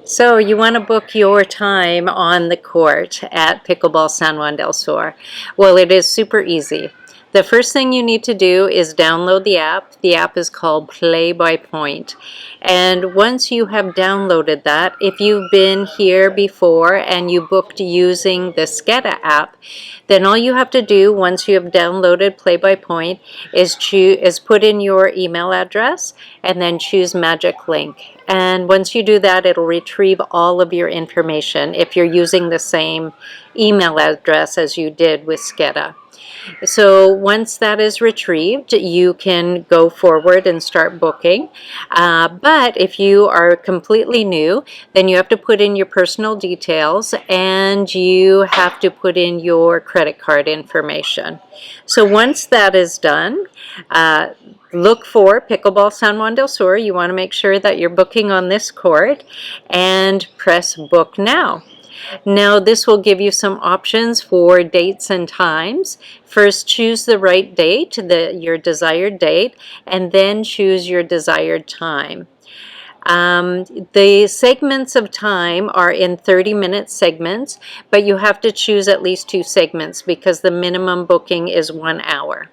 So you want to book your time on the court at Pickleball San Juan del Sur. Well, it is super easy. The first thing you need to do is download the app. The app is called Play by Point. And once you have downloaded that, if you've been here before and you booked using the Skeda app, then all you have to do once you have downloaded Play by Point is put in your email address and then choose Magic Link. And once you do that, it'll retrieve all of your information if you're using the same email address as you did with Skeda. So once that is retrieved, you can go forward and start booking. But if you are completely new, then you have to put in your personal details and you have to put in your credit card information. So once that is done, look for Pickleball San Juan del Sur. You want to make sure that you're booking on this court and press Book Now. Now this will give you some options for dates and times. First, choose the right date, your desired date, and then choose your desired time. The segments of time are in 30-minute segments, but you have to choose at least 2 segments because the minimum booking is 1 hour.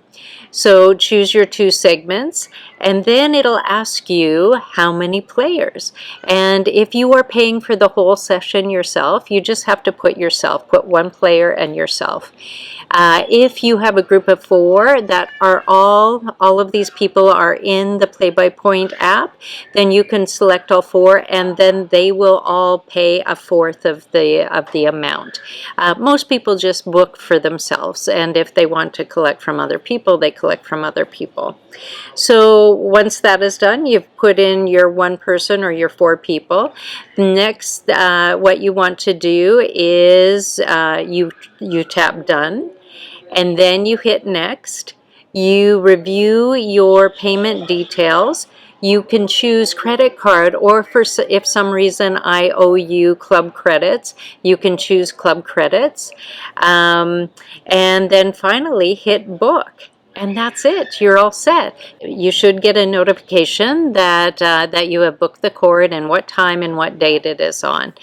So choose your 2 segments, and then it'll ask you how many players. And if you are paying for the whole session yourself, you just have to put 1 player and yourself. If you have a group of 4 that are all of these people are in the Play by Point app, then you can select all 4 and then they will all pay 1/4 of the amount. Most people just book for themselves, and if they want to collect from other people, they collect from other people. So once that is done, you've put in your 1 person or your 4 people. Next, what you want to do is you tap Done, and then you hit Next. You review your payment details. You can choose credit card, or if some reason I owe you club credits, you can choose club credits. And then finally hit Book. And that's it. You're all set. You should get a notification that that you have booked the court and what time and what date it is on.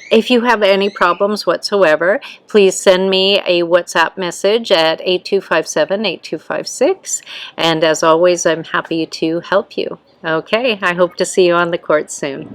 If you have any problems whatsoever, please send me a WhatsApp message at 8257-8256. And as always, I'm happy to help you. Okay, I hope to see you on the court soon.